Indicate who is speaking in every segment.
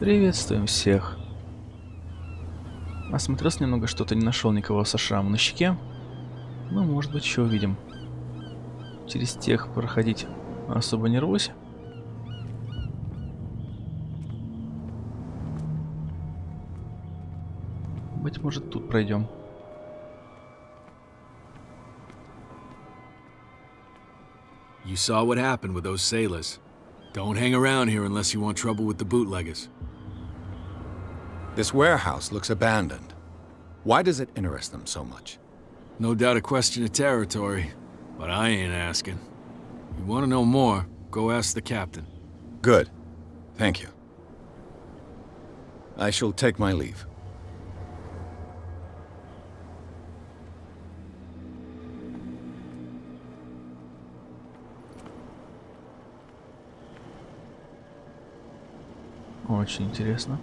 Speaker 1: Приветствуем всех. Осмотрелся немного, что-то не нашел никого со шрамом на щеке. Ну, может быть, еще увидим. Через тех проходить особо не рвусь. Быть может, тут пройдем.
Speaker 2: You saw what happened with those sailors. Don't hang around here unless you want trouble with the bootleggers.
Speaker 3: This warehouse looks abandoned. Why does it interest them so much?
Speaker 2: No doubt a question of territory, but I ain't asking. You want to know more, go ask the captain.
Speaker 3: Good. Thank you. I shall take my leave.
Speaker 1: Очень интересно.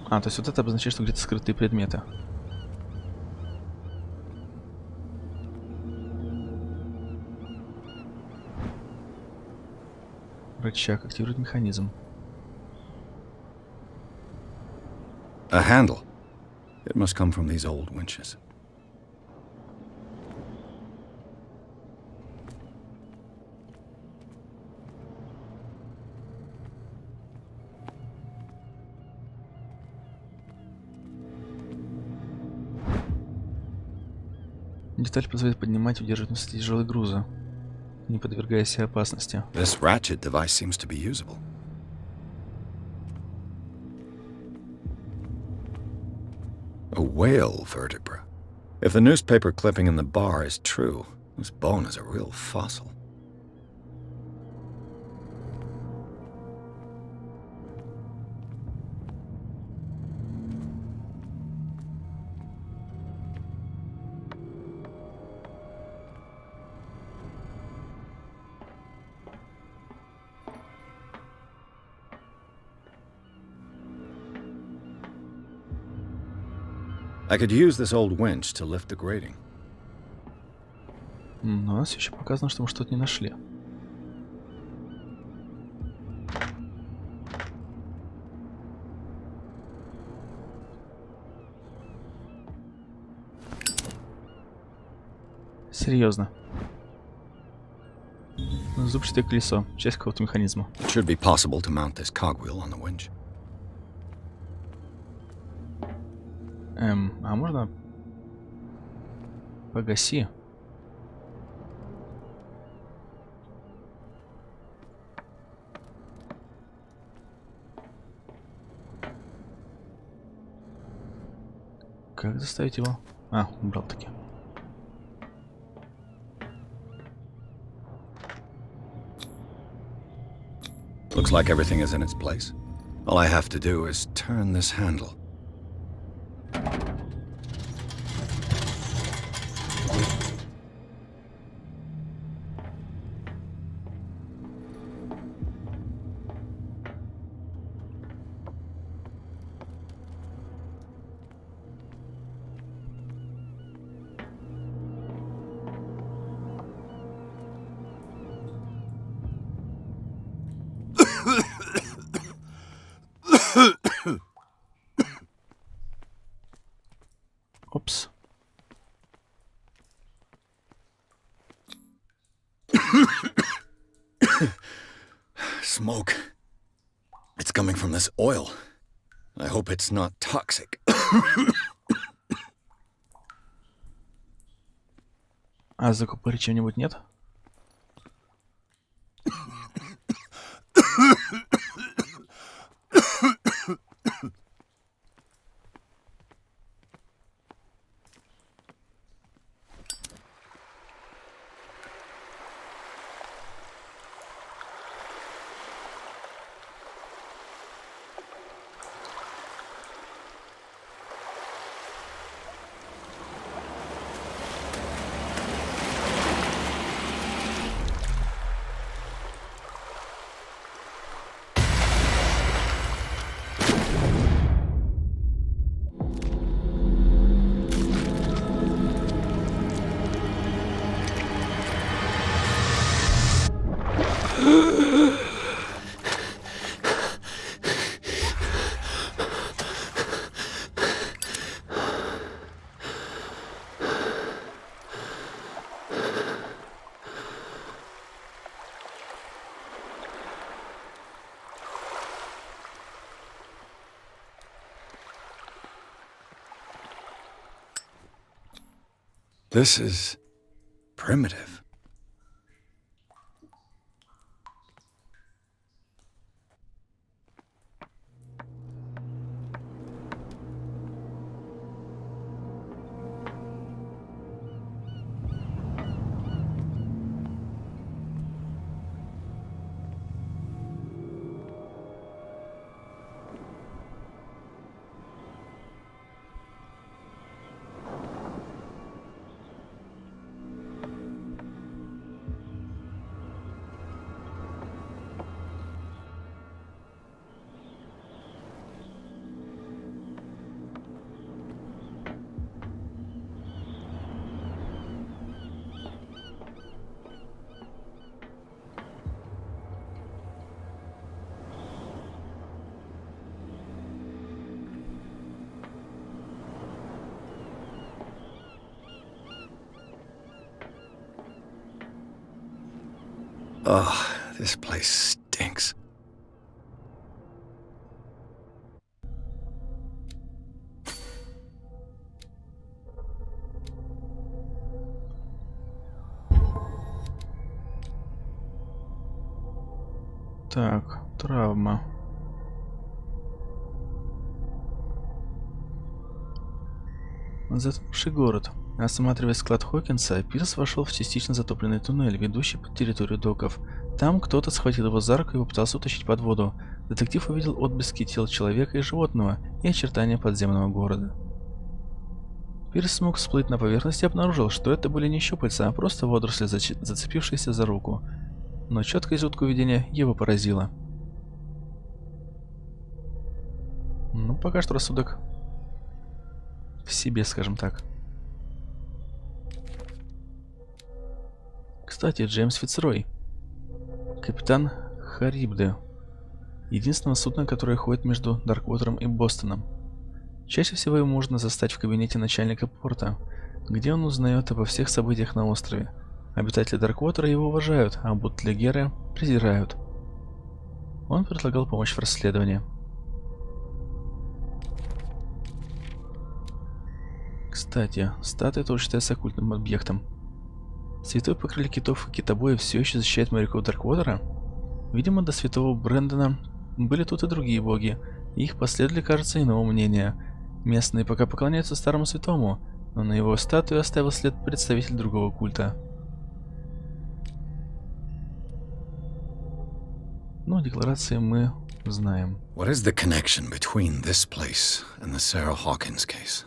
Speaker 1: То есть вот это обозначает, что где-то скрытые предметы. Рычаг активирует механизм.
Speaker 3: A handle. It must come from these old winches.
Speaker 1: Деталь позволяет поднимать и удерживать на высоте тяжелые грузы, не подвергая себя опасности.
Speaker 3: This ratchet device seems to be usable. A whale vertebra. If the newspaper clipping in the bar is true, this bone is a real fossil. I could use this old winch to lift the grating.
Speaker 1: Но у нас еще показано, что мы что-то не нашли. Серьезно. Зубчатое колесо, часть какого-то механизма.
Speaker 3: It should be possible to mount this cogwheel on the winch.
Speaker 1: А можно... Погаси. Как заставить его? Убрал таки.
Speaker 3: Looks like everything is in its place. All I have to do is turn this handle.
Speaker 1: Опс.
Speaker 3: Smoke. It's coming from this oil. I hope it's not toxic.
Speaker 1: А закупорить чего-нибудь нет?
Speaker 3: This is primitive. Oh, this place stinks.
Speaker 1: Так, травма. Затопивший город. Осматривая склад Хокинса, Пирс вошел в частично затопленный туннель, ведущий под территорию доков. Там кто-то схватил его за руку и попытался утащить под воду. Детектив увидел отблески тел человека и животного и очертания подземного города. Пирс смог всплыть на поверхность и обнаружил, что это были не щупальца, а просто водоросли, зацепившиеся за руку. Но четкость звуковедения его поразила. Ну, пока что рассудок в себе, скажем так. Кстати, Джеймс Фицрой, капитан Харибды, единственного судна, которое ходит между Дарквотером и Бостоном. Чаще всего его можно застать в кабинете начальника порта, где он узнает обо всех событиях на острове. Обитатели Дарквотера его уважают, а бутлегеры презирают. Он предлагал помощь в расследовании. Кстати, статуя тоже считается оккультным объектом. Святой по крыле китов и китобоя все еще защищает моряков Дарквотера? Видимо, до святого Брэндона были тут и другие боги, и их последователи, кажется, иного мнения. Местные пока поклоняются старому святому, но на его статуе оставил след представитель другого культа. Ну, декларации мы знаем.
Speaker 3: What is the connection between this place and the Sarah Hawkins case?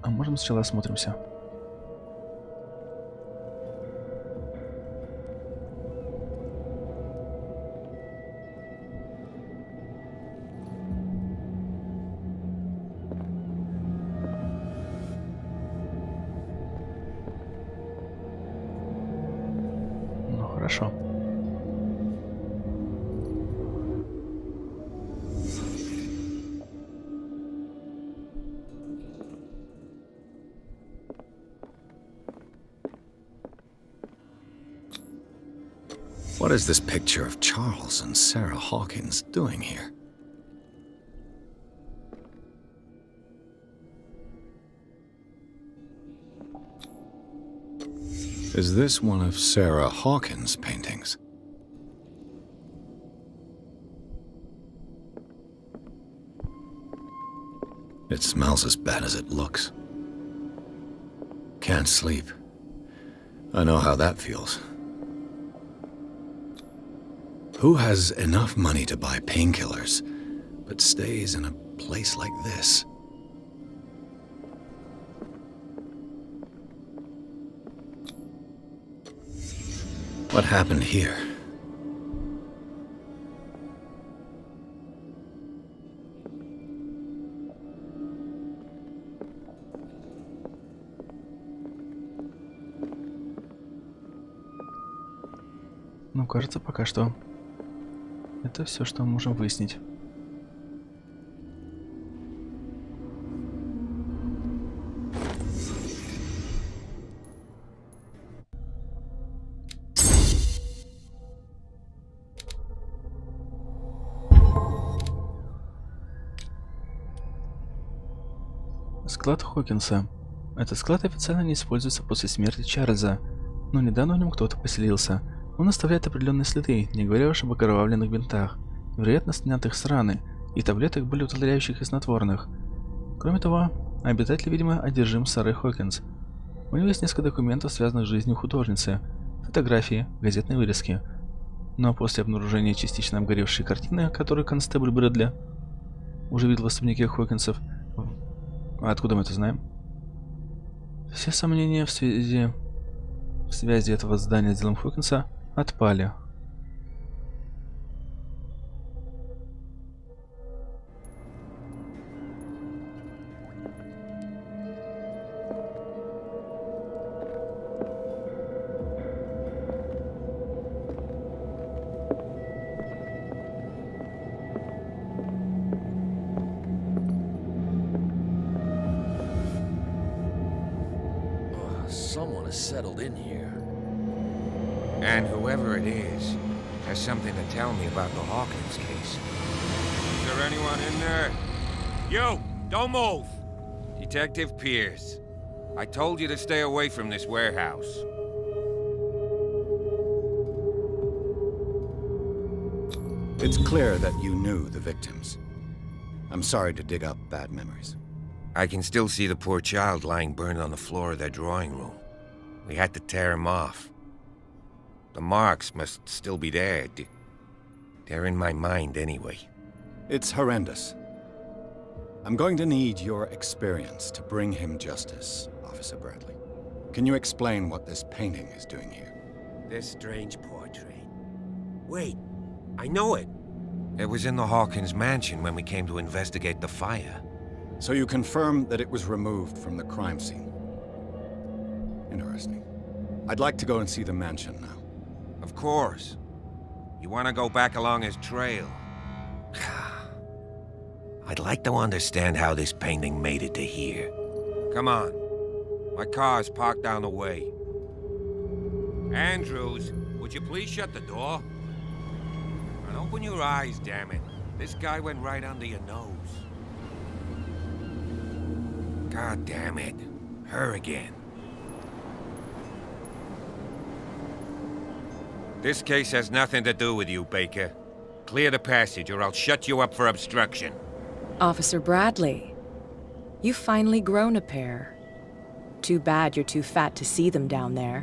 Speaker 1: А можно сначала осмотримся? Ну хорошо.
Speaker 3: What is this picture of Charles and Sarah Hawkins doing here? Is this one of Sarah Hawkins' paintings? It smells as bad as it looks. Can't sleep. I know how that feels. Who has enough money to buy painkillers, but stays in a place like this? What happened here?
Speaker 1: Ну, кажется, пока что это все, что мы можем выяснить. Склад Хокинса. Этот склад официально не используется после смерти Чарльза, но недавно в нем кто-то поселился. Он оставляет определенные следы, не говоря уж об окровавленных бинтах, вероятно, снятых с раны, и таблеток болеутоляющих и снотворных. Кроме того, обитатель, видимо, одержим Сарой Хокинс. У него есть несколько документов, связанных с жизнью художницы, фотографии, газетные вырезки. Но после обнаружения частично обгоревшей картины, которую констебль Брэдли уже видел в особняке Хокинсов, а откуда мы это знаем? Все сомнения в связи этого здания с делом Хокинса отпали.
Speaker 4: Someone has settled in here.
Speaker 5: And whoever it is has something to tell me about the Hawkins case. Is there anyone in there? You! Don't move! Detective Pierce. I told you to stay away from this warehouse.
Speaker 3: It's clear that you knew the victims. I'm sorry to dig up bad memories.
Speaker 5: I can still see the poor child lying burned on the floor of their drawing room. We had to tear him off. The marks must still be there. They're in my mind anyway.
Speaker 3: It's horrendous. I'm going to need your experience to bring him justice, Officer Bradley. Can you explain what this painting is doing here?
Speaker 5: This strange portrait. Wait, I know it. It was in the Hawkins mansion when we came to investigate the fire.
Speaker 3: So you confirm that it was removed from the crime scene. Interesting. I'd like to go and see the mansion now.
Speaker 5: Of course. You want to go back along his trail? I'd like to understand how this painting made it to here. Come on. My car's parked down the way. Andrews, would you please shut the door? And open your eyes, damn it. This guy went right under your nose. God damn it. Her again. This case has nothing to do with you, Baker. Clear the passage or I'll shut you up for obstruction.
Speaker 6: Officer Bradley, you've finally grown a pair. Too bad you're too fat to see them down there.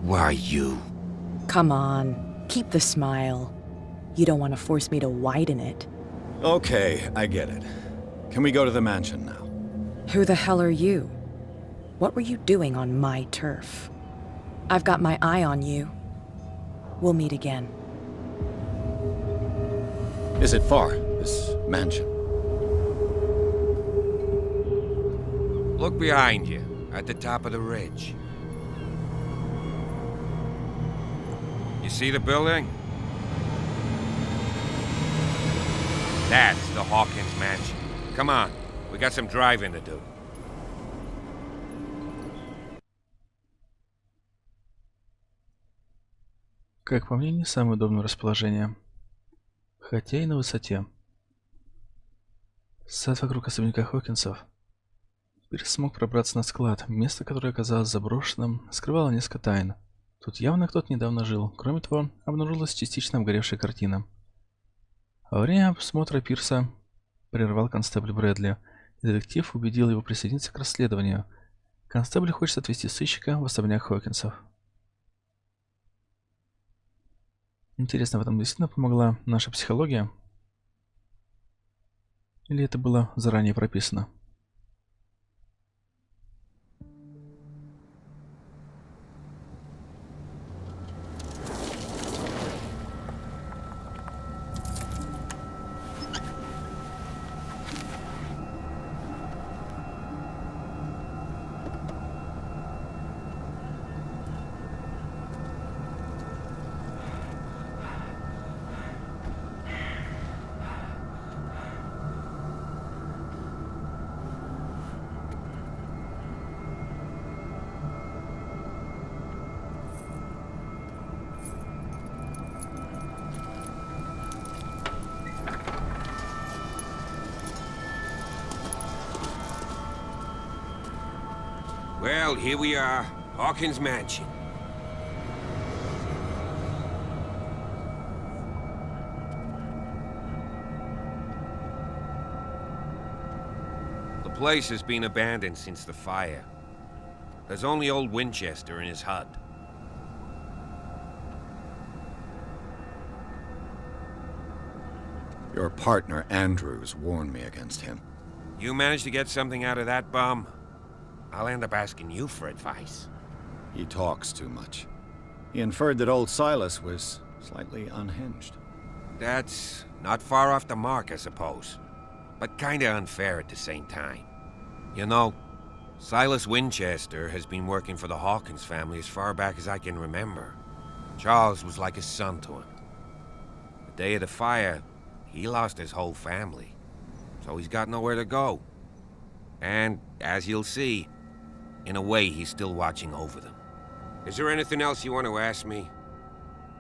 Speaker 5: Why you?
Speaker 6: Come on, keep the smile. You don't want to force me to widen it.
Speaker 3: Okay, I get it. Can we go to the mansion now?
Speaker 6: Who the hell are you? What were you doing on my turf? I've got my eye on you. We'll meet again.
Speaker 3: Is it far, this mansion?
Speaker 5: Look behind you, at the top of the ridge. You see the building? That's the Hawkins mansion. Come on, we got some driving to do.
Speaker 1: Как по мне, не самое удобное расположение. Хотя и на высоте. Сад вокруг особняка Хокинсов. Пирс смог пробраться на склад. Место, которое оказалось заброшенным, скрывало несколько тайн. Тут явно кто-то недавно жил. Кроме того, обнаружилась частично обгоревшая картина. Во время осмотра Пирса прервал констебль Брэдли. Детектив убедил его присоединиться к расследованию. Констебль хочет отвезти сыщика в особняк Хокинсов. Интересно, в этом действительно помогла наша психология? Или это было заранее прописано?
Speaker 5: Well, here we are. Hawkins Mansion. The place has been abandoned since the fire. There's only old Winchester in his hut.
Speaker 3: Your partner, Andrews, warned me against him.
Speaker 5: You managed to get something out of that bum? I'll end up asking you for advice.
Speaker 3: He talks too much. He inferred that old Silas was slightly unhinged.
Speaker 5: That's not far off the mark, I suppose. But kinda unfair at the same time. You know, Silas Winchester has been working for the Hawkins family as far back as I can remember. Charles was like a son to him. The day of the fire, he lost his whole family. So he's got nowhere to go. And, as you'll see, in a way, he's still watching over them. Is there anything else you want to ask me?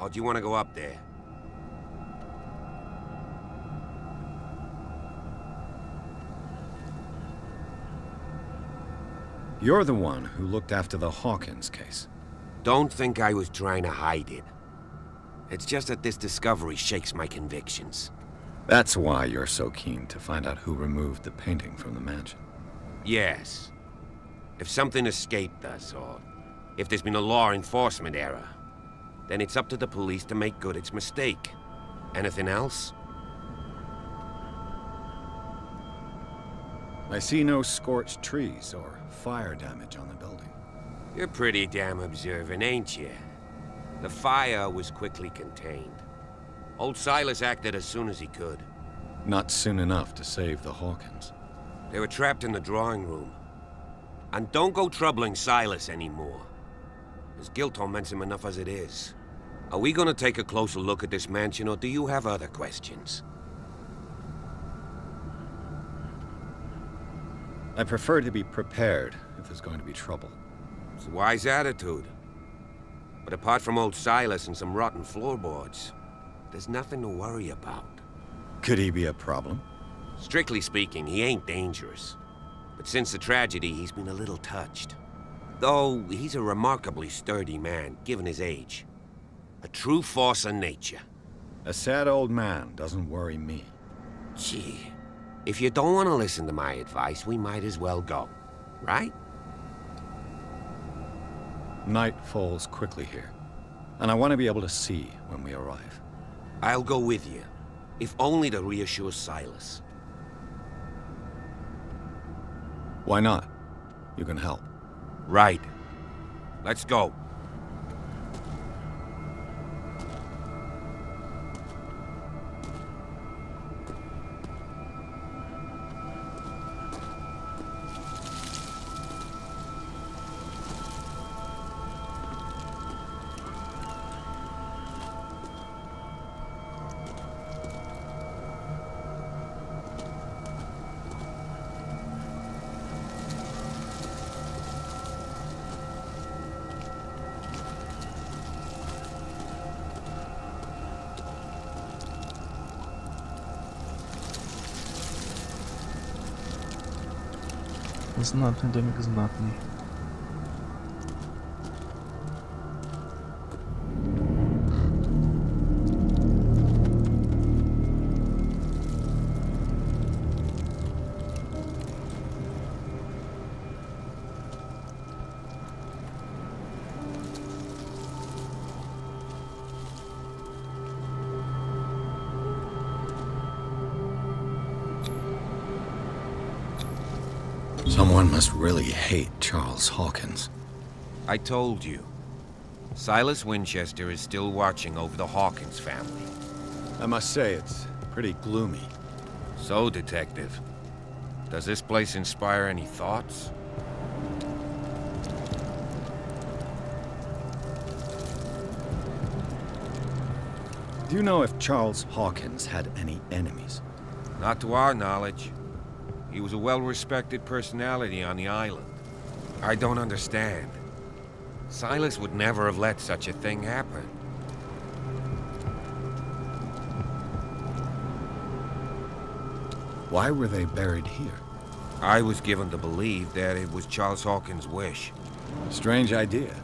Speaker 5: Or do you want to go up there?
Speaker 3: You're the one who looked after the Hawkins case.
Speaker 5: Don't think I was trying to hide it. It's just that this discovery shakes my convictions.
Speaker 3: That's why you're so keen to find out who removed the painting from the mansion.
Speaker 5: Yes. If something escaped us, or if there's been a law enforcement error, then it's up to the police to make good its mistake. Anything else?
Speaker 3: I see no scorched trees or fire damage on the building.
Speaker 5: You're pretty damn observant, ain't you? The fire was quickly contained. Old Silas acted as soon as he could.
Speaker 3: Not soon enough to save the Hawkins.
Speaker 5: They were trapped in the drawing room. And don't go troubling Silas anymore. His guilt torments him enough as it is. Are we gonna take a closer look at this mansion, or do you have other questions?
Speaker 3: I prefer to be prepared if there's going to be trouble.
Speaker 5: It's a wise attitude. But apart from old Silas and some rotten floorboards, there's nothing to worry about.
Speaker 3: Could he be a problem?
Speaker 5: Strictly speaking, he ain't dangerous. But since the tragedy, he's been a little touched. Though, he's a remarkably sturdy man, given his age. A true force of nature.
Speaker 3: A sad old man doesn't worry me.
Speaker 5: Gee, if you don't want to listen to my advice, we might as well go. Right?
Speaker 3: Night falls quickly here, and I want to be able to see when we arrive.
Speaker 5: I'll go with you, if only to reassure Silas.
Speaker 3: Why not? You can help.
Speaker 5: Right. Let's go.
Speaker 1: Знатный домик, знатный.
Speaker 3: Someone must really hate Charles Hawkins.
Speaker 5: I told you. Silas Winchester is still watching over the Hawkins family.
Speaker 3: I must say, it's pretty gloomy.
Speaker 5: So, Detective, does this place inspire any thoughts?
Speaker 3: Do you know if Charles Hawkins had any enemies?
Speaker 5: Not to our knowledge. He was a well-respected personality on the island. I don't understand. Silas would never have let such a thing happen.
Speaker 3: Why were they buried here?
Speaker 5: I was given to believe that it was Charles Hawkins' wish.
Speaker 3: Strange idea.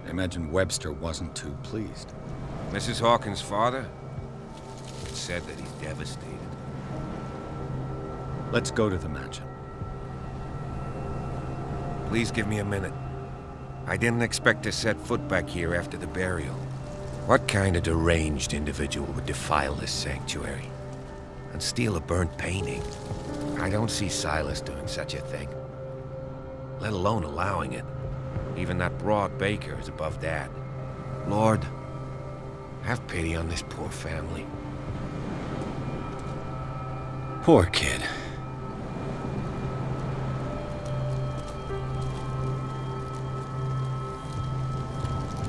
Speaker 3: I imagine Webster wasn't too pleased.
Speaker 5: Mrs. Hawkins' father? It's said that he's devastated.
Speaker 3: Let's go to the mansion.
Speaker 5: Please give me a minute. I didn't expect to set foot back here after the burial. What kind of deranged individual would defile this sanctuary? And steal a burnt painting? I don't see Silas doing such a thing. Let alone allowing it. Even that broad baker is above that. Lord, have pity on this poor family.
Speaker 3: Poor kid.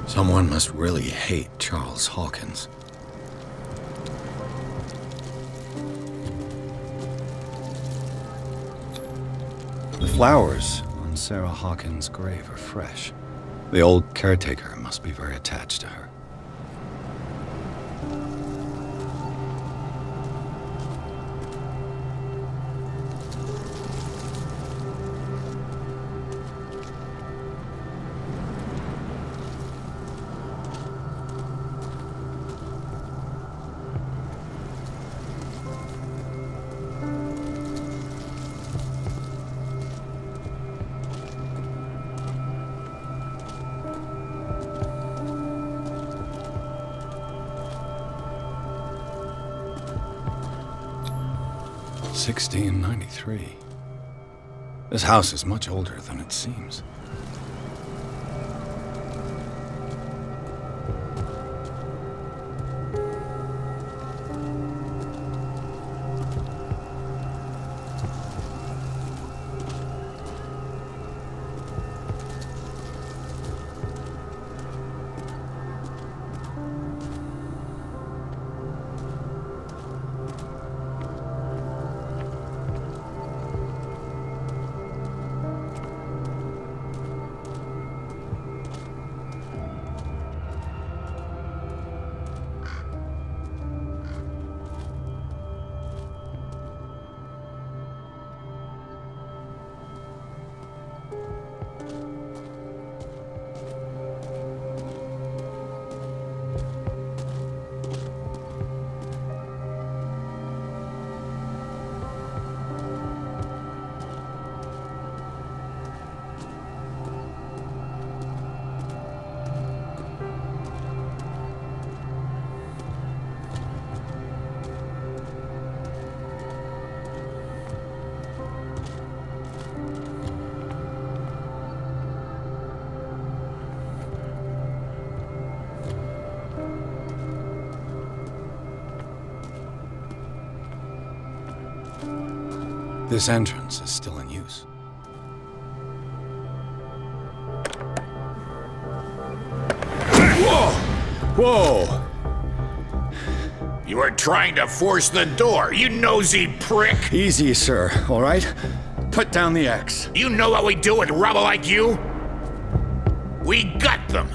Speaker 3: Someone must really hate Charles Hawkins. The flowers on Sarah Hawkins' grave are fresh. The old caretaker must be very attached to her. $1693. This house is much older than it seems. This entrance is still in use.
Speaker 4: Whoa!
Speaker 3: Whoa!
Speaker 4: You were trying to force the door, you nosy prick!
Speaker 3: Easy, sir, all right? Put down the axe.
Speaker 4: You know what we do with rubble like you? We gut them!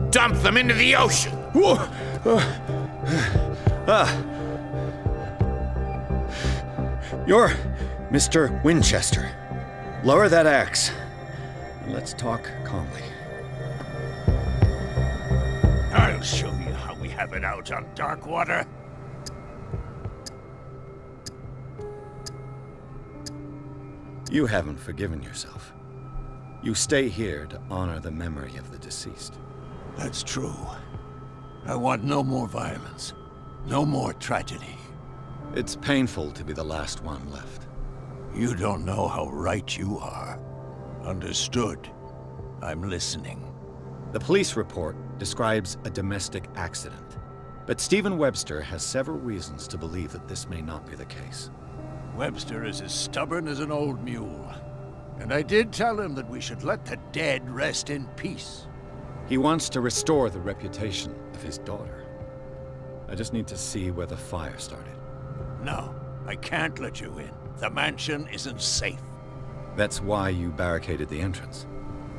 Speaker 4: Dump them into the ocean!
Speaker 3: Whoa! You're Mr. Winchester. Lower that axe. And let's talk calmly.
Speaker 4: I'll show you how we have it out on dark water.
Speaker 3: You haven't forgiven yourself. You stay here to honor the memory of the deceased.
Speaker 4: That's true. I want no more violence. No more tragedy.
Speaker 3: It's painful to be the last one left.
Speaker 4: You don't know how right you are. Understood. I'm listening.
Speaker 3: The police report describes a domestic accident, but Stephen Webster has several reasons to believe that this may not be the case.
Speaker 4: Webster is as stubborn as an old mule. And I did tell him that we should let the dead rest in peace.
Speaker 3: He wants to restore the reputation of his daughter. I just need to see where the fire started.
Speaker 4: No, I can't let you in. The mansion isn't safe.
Speaker 3: That's why you barricaded the entrance.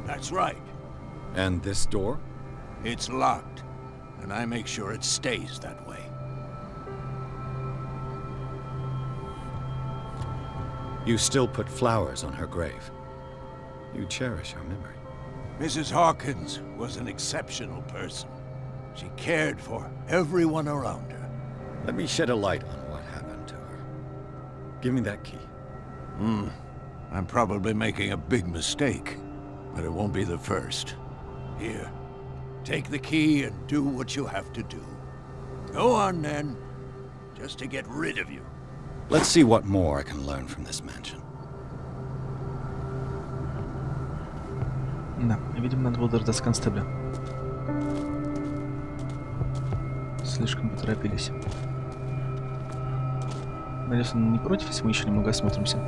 Speaker 4: That's right.
Speaker 3: And this door?
Speaker 4: It's locked, and I make sure it stays that way.
Speaker 3: You still put flowers on her grave. You cherish her memory.
Speaker 4: Mrs. Hawkins was an exceptional person. She cared for everyone around her.
Speaker 3: Let me shed a light on what happened to her. Give me that key.
Speaker 4: I'm probably making a big mistake, but it won't be the first. Here, take the key and do what you have to do. Go on, then. Just to get rid of you.
Speaker 3: Let's see what more I can learn from this mansion.
Speaker 1: Да, видимо, надо было дождаться констебля. Слишком поторопились. Надеюсь, он не против, если мы еще немного осмотримся.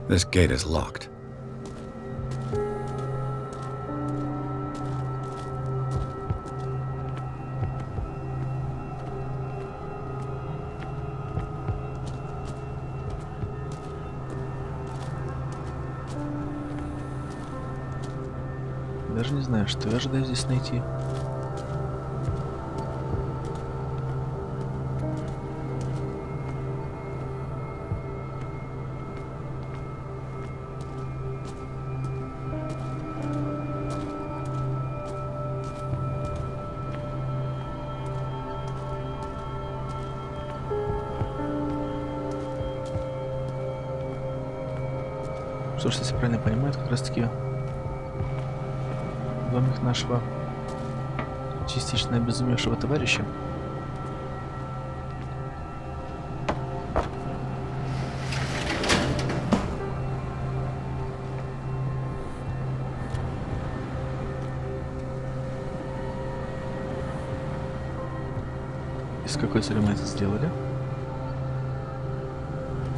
Speaker 3: This gate is locked.
Speaker 1: Даже не знаю, что я ожидаю здесь найти. Что ж, если правильно понимаю, это как раз таки домик нашего частично обезумевшего товарища. И с какой целью мы это сделали?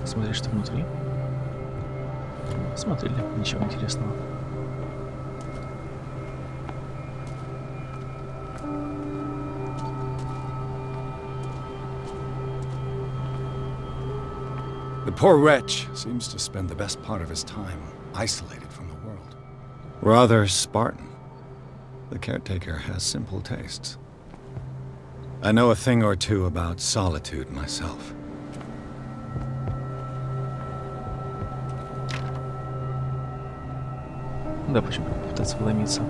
Speaker 1: Смотри, что внутри. Смотрели, ничего интересного.
Speaker 3: The poor wretch seems to spend the best part of his time isolated from the world. Rather Spartan. The caretaker has simple tastes. I know a thing or two about solitude myself.
Speaker 1: Да, почему попытаться вломиться?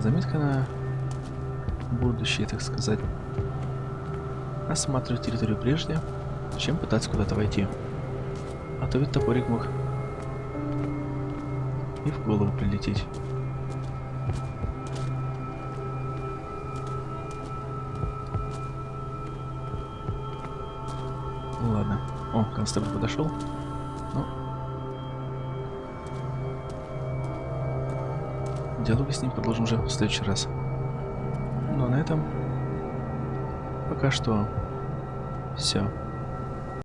Speaker 1: Заметка на будущее, так сказать. Осматривать территорию прежде, чем пытаться куда-то войти. А то ведь топорик мог и в голову прилететь. Ну ладно. О, констебль подошел. Ну, диалоги с ним продолжим уже в следующий раз. Ну а на этом пока что все.